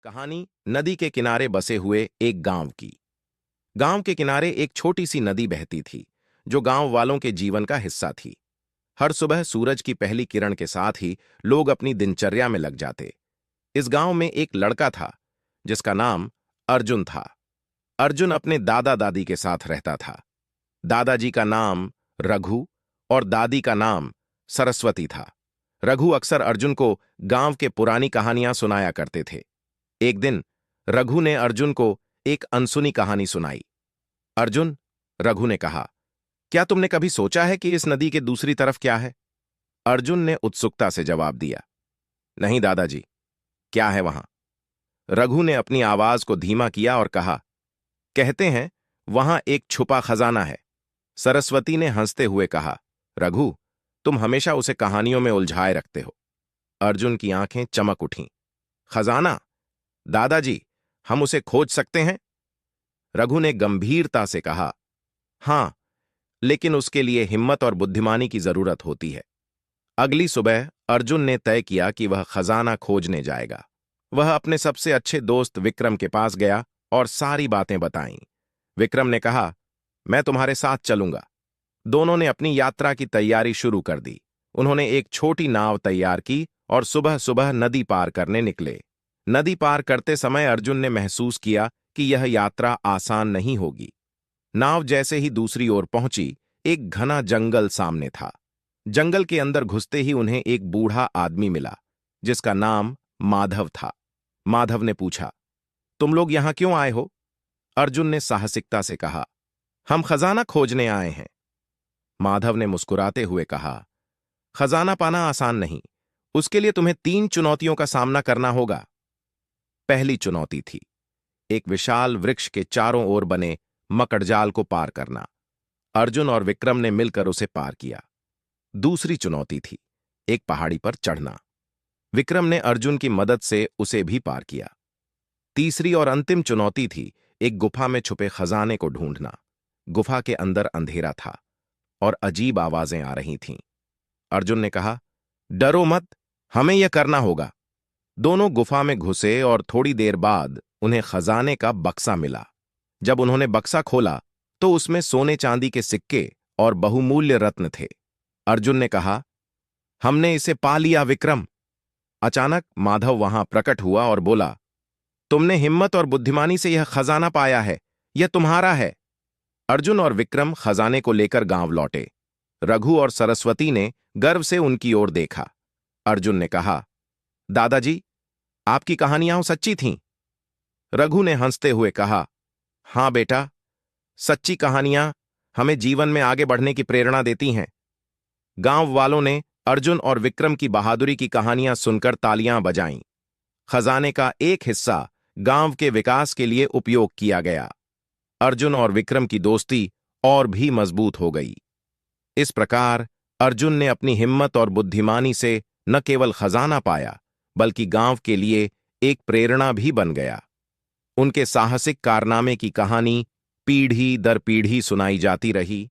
कहानी नदी के किनारे बसे हुए एक गांव की। गांव के किनारे एक छोटी सी नदी बहती थी, जो गांव वालों के जीवन का हिस्सा थी। हर सुबह सूरज की पहली किरण के साथ ही लोग अपनी दिनचर्या में लग जाते। इस गांव में एक लड़का था, जिसका नाम अर्जुन था। अर्जुन अपने दादा दादी के साथ रहता था। दादाजी का नाम रघु और दादी का नाम सरस्वती था। रघु अक्सर अर्जुन को गांव के पुरानी कहानियां सुनाया करते थे। एक दिन रघु ने अर्जुन को एक अनसुनी कहानी सुनाई। अर्जुन, रघु ने कहा, क्या तुमने कभी सोचा है कि इस नदी के दूसरी तरफ क्या है? अर्जुन ने उत्सुकता से जवाब दिया, नहीं दादाजी, क्या है वहां? रघु ने अपनी आवाज को धीमा किया और कहा, कहते हैं वहां एक छुपा खजाना है। सरस्वती ने हंसते हुए कहा, रघु, तुम हमेशा उसे कहानियों में उलझाए रखते हो। अर्जुन की आंखें चमक उठीं। खजाना? दादाजी, हम उसे खोज सकते हैं? रघु ने गंभीरता से कहा, हां, लेकिन उसके लिए हिम्मत और बुद्धिमानी की जरूरत होती है। अगली सुबह अर्जुन ने तय किया कि वह खजाना खोजने जाएगा। वह अपने सबसे अच्छे दोस्त विक्रम के पास गया और सारी बातें बताईं। विक्रम ने कहा, मैं तुम्हारे साथ चलूंगा। दोनों ने अपनी यात्रा की तैयारी शुरू कर दी। उन्होंने एक छोटी नाव तैयार की और सुबह सुबह नदी पार करने निकले। नदी पार करते समय अर्जुन ने महसूस किया कि यह यात्रा आसान नहीं होगी। नाव जैसे ही दूसरी ओर पहुंची, एक घना जंगल सामने था। जंगल के अंदर घुसते ही उन्हें एक बूढ़ा आदमी मिला, जिसका नाम माधव था। माधव ने पूछा, तुम लोग यहां क्यों आए हो? अर्जुन ने साहसिकता से कहा, हम खजाना खोजने आए हैं। माधव ने मुस्कुराते हुए कहा, खजाना पाना आसान नहीं, उसके लिए तुम्हें 3 चुनौतियों का सामना करना होगा। पहली चुनौती थी एक विशाल वृक्ष के चारों ओर बने मकड़जाल को पार करना। अर्जुन और विक्रम ने मिलकर उसे पार किया। दूसरी चुनौती थी एक पहाड़ी पर चढ़ना। विक्रम ने अर्जुन की मदद से उसे भी पार किया। तीसरी और अंतिम चुनौती थी एक गुफा में छुपे खजाने को ढूंढना। गुफा के अंदर अंधेरा था और अजीब आवाजें आ रही थीं। अर्जुन ने कहा, डरो मत, हमें यह करना होगा। दोनों गुफा में घुसे और थोड़ी देर बाद उन्हें खजाने का बक्सा मिला। जब उन्होंने बक्सा खोला तो उसमें सोने चांदी के सिक्के और बहुमूल्य रत्न थे। अर्जुन ने कहा, हमने इसे पा लिया विक्रम। अचानक माधव वहां प्रकट हुआ और बोला, तुमने हिम्मत और बुद्धिमानी से यह खजाना पाया है, यह तुम्हारा है। अर्जुन और विक्रम खजाने को लेकर गांव लौटे। रघु और सरस्वती ने गर्व से उनकी ओर देखा। अर्जुन ने कहा, दादाजी, आपकी कहानियां सच्ची थीं? रघु ने हंसते हुए कहा, हां बेटा, सच्ची कहानियां हमें जीवन में आगे बढ़ने की प्रेरणा देती हैं। गांव वालों ने अर्जुन और विक्रम की बहादुरी की कहानियां सुनकर तालियां बजाईं। खजाने का एक हिस्सा गांव के विकास के लिए उपयोग किया गया। अर्जुन और विक्रम की दोस्ती और भी मजबूत हो गई। इस प्रकार अर्जुन ने अपनी हिम्मत और बुद्धिमानी से न केवल खजाना पाया, बल्कि गांव के लिए एक प्रेरणा भी बन गया। उनके साहसिक कारनामे की कहानी पीढ़ी दर पीढ़ी सुनाई जाती रही।